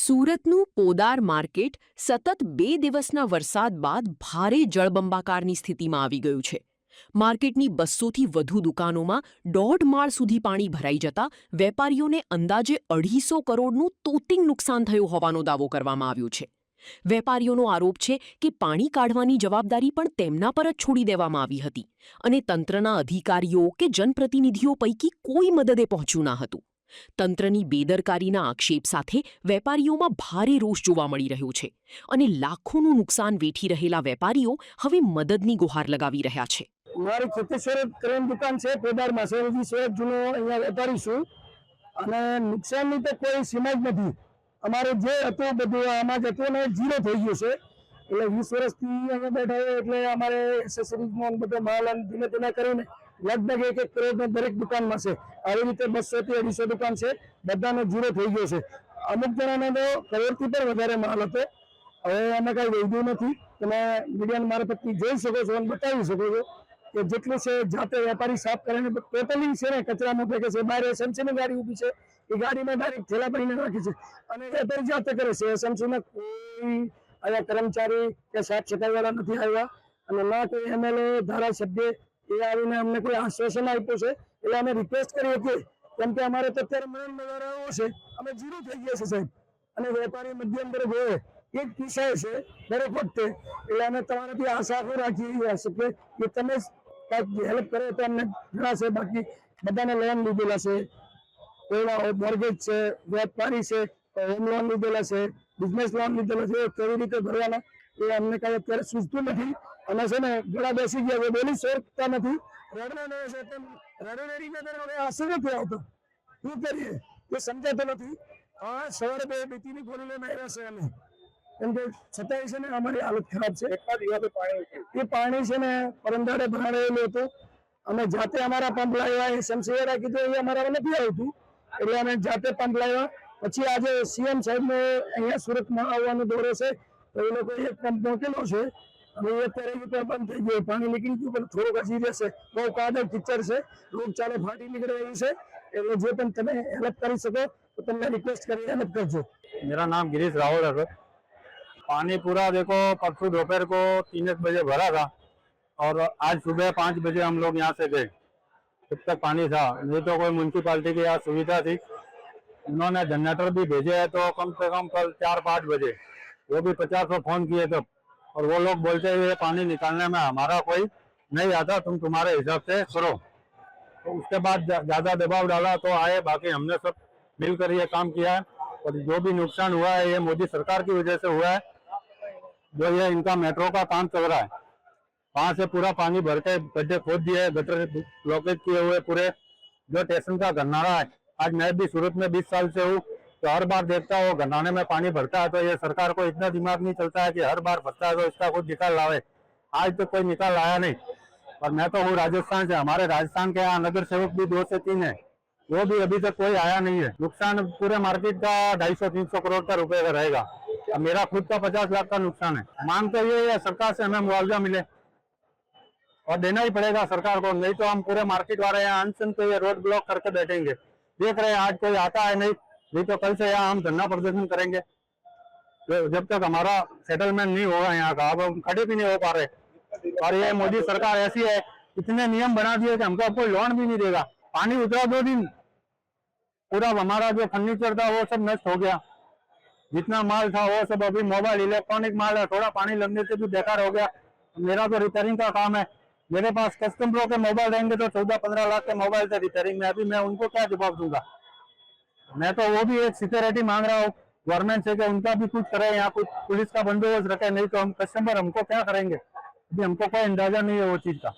સુરતનું પોદાર માર્કેટ સતત 2 દિવસના વરસાદ બાદ ભારે જળબંબાકારની સ્થિતિમાં આવી ગયું છે. માર્કેટની 200થી વધુ દુકાનોમાં 1.5 માળ સુધી પાણી ભરાઈ જતા વેપારીઓને અંદાજે 250 કરોડનું તોતિંગ નુકસાન થયું હોવાનો દાવો કરવામાં આવ્યો છે. વેપારીઓનો આરોપ છે કે પાણી કાઢવાની જવાબદારી પણ તેમના પર જ છોડી દેવામાં આવી હતી અને તંત્રના અધિકારીઓ કે જનપ્રતિનિધિઓ પૈકી કોઈ મદદે પહોંચ્યું ન હતું. તંત્રની બેદરકારીના આક્ષેપ સાથે વેપારીઓમાં ભારે રોષ જોવા મળી રહ્યો છે અને લાખોનું નુકસાન વેઠી રહેલા વેપારીઓ હવે મદદની ગુહાર લગાવી રહ્યા છે. મારી ખેતેશ્વર કરેન દુકાન છે પોદારમાં છે, હજી શહેર જૂનો અહીંયા વેપારી છું અને નુકસાનની તો કોઈ સીમા જ નથી. અમારે જે હતું બધું આમાં જ હતું ને ઝીરો થઈ ગયું છે. એટલે 20 વર્ષથી અહીંયા બેઠા હોય એટલે અમારે એસેસરીઝનો બધો માલ ધીમે ધીમે કરીને લગભગ 1 કરોડ દરેક દુકાનમાં છે. આવી રીતે 200 થી 250 દુકાન છે, બધાનો ઝીરો થઈ ગયો છે. અમુક જણાને તો કરોડથી પણ વધારે માલ હતો. હવે અમે કઈ વૈધું નથી. તમે મીડિયા મારફતથી જોઈ શકો છો અને બતાવી શકો છો કે જેટલું છે જાતે વેપારી સાફ કરીને ટોટલી છે ને કચરામાં ફેંકે છે. બહાર એસએમસીની ગાડી ઊભી છે, એ ગાડીમાં ડાયરેક્ટ થેલા ભરીને રાખી છે અને વેપારી જાતે કરે છે. એસએમસીના કોઈ અહીંયા કર્મચારી કે સાફ સફાઈ વાળા નથી આવ્યા અને ના કોઈ એમએલએ ધારાસભ્ય એ આવીને અમને કોઈ આશ્વાસન આપ્યું છે. એટલે અમે રિક્વેસ્ટ કરીએ કે કેમ કે અમારે તો અત્યારે મરણ બજાર છે, અમે જીરો થઈ ગયા છે સાહેબ, અને વેપારી મધ્યમ વર્ગ હોય એ જ પીસાય છે દરેક વખતે. એટલે અમે તમારાથી આશા રાખી શકીએ કે તમે કાંઈક હેલ્પ કરે તો અમને જણાશે. બાકી બધાને લોન લીધેલા છે, કોઈના મોર્ગેજ છે, વેપારી છે હોમ લોન લીધેલા છે, બિઝનેસ લોન લીધેલા છે, કેવી રીતે ભરવાના એ અમને કાંઈ અત્યારે સૂચતું નથી. અને છે ને ઘણા બેસી ગયા છે, બોલી શકતા નથી. રડોનેરીને આંસુ નથી આવતો. શું કરીએ એ સમજાતો નથી. હા, સવારે 2 બીટીની ગોળી લઈને આવ્યા છે અમે, કેમ કે છતાંય છે ને અમારી હાલત ખરાબ છે. એ પાણી છે ને પરમદાડે ભરાયેલું હતું. અમે જાતે અમારા પંપ લાવ્યા, એસએમસી વાળા કીધું એ અમારા નથી આવતું એટલે અમે જાતે પંપ લાવ્યા. પછી આજે સીએમ સાહેબને અહીંયા સુરતમાં આવવાનો દોરો છે તો એ લોકો એક પંપ મૂકેલો છે. હવે અત્યારે બંધ થઈ ગયું, પાણી નીકળી ગયું પણ થોડુંક હજી રહેશે. બહુ કાદવ કિચડ છે, રોગચાળો ફાટી નીકળે એવું છે. એટલે જે પણ તમે હેલ્પ કરી શકો તો તમને રિક્વેસ્ટ કરી હેલ્પ કરજો. मेरा नाम गिरीश राहुल है सर। पानी पूरा देखो परसों दोपहर को 3 बजे भरा था और आज सुबह 5 बजे हम लोग यहाँ से गए, तब तक पानी था नहीं। तो कोई म्यूनसिपालिटी की यहाँ सुविधा थी, उन्होंने जनरेटर भी भेजे है तो कम से कम कल 4-5 बजे वो भी 50 को फोन किए तब, और वो लोग बोलते हैं ये पानी निकालने में हमारा कोई नहीं आता, तुम तुम्हारे हिसाब से करो। तो उसके बाद ज़्यादा दबाव डाला तो आए, बाकी हमने सब मिलकर ये काम किया है। और जो भी नुकसान हुआ है ये मोदी सरकार की वजह से हुआ है। जो ये इनका मेट्रो का काम चल रहा है, वहाँ से पूरा पानी भर के गड्ढे खोद दिए, गटर ब्लॉकेज किए हुए पूरे। जो स्टेशन का गन्नारा है, आज मैं भी सूरत में 20 साल से हूँ तो हर बार देखता हूँ गन्नारे में पानी भरता है तो ये सरकार को इतना दिमाग नहीं चलता है कि हर बार भरता है तो इसका कुछ निकाल लावे। आज तो कोई निकाल लाया नहीं। और मैं तो हूँ राजस्थान से, हमारे राजस्थान के यहाँ नगर सेवक भी 2 से 3 है, वो भी अभी तक कोई आया नहीं है। नुकसान पूरे मार्केट का 250-300 करोड़ का रुपए का रहेगा। मेरा खुद का 50 लाख का नुकसान है। मांग तो ये है सरकार से हमें मुआवजा मिले और देना ही पड़ेगा सरकार को, नहीं तो हम पूरे मार्केट वाले यहाँ अनशन पे ये रोड ब्लॉक करके बैठेंगे। देख रहे हैं आज कोई आता है नहीं तो कल से यहाँ हम धरना प्रदर्शन करेंगे तो जब तक हमारा सेटलमेंट नहीं होगा यहाँ का। अब हम खड़े भी नहीं हो पा रहे और ये मोदी सरकार ऐसी है, इतने नियम बना दिए कि हमको कोई लोन भी नहीं देगा। पानी उतरा 2 दिन, पूरा हमारा जो फर्नीचर था वो सब नष्ट हो गया, जितना माल था वो सब अभी मोबाइल इलेक्ट्रॉनिक माल है, थोड़ा पानी लगने से भी बेकार हो गया। मेरा तो रिपेयरिंग का काम है, मेरे पास कस्टमरों के मोबाइल रहेंगे तो 14-15 लाख के मोबाइल थे रिपेयरिंग में, अभी मैं उनको क्या जवाब दूंगा। मैं तो वो भी एक सिक्योरिटी मांग रहा हूँ गवर्नमेंट से कि उनका भी कुछ करे, यहाँ कुछ पुलिस का बंदोबस्त रखे, नहीं तो हम कस्टमर हमको क्या करेंगे, अभी हमको कोई अंदाजा नहीं है वो चीज का।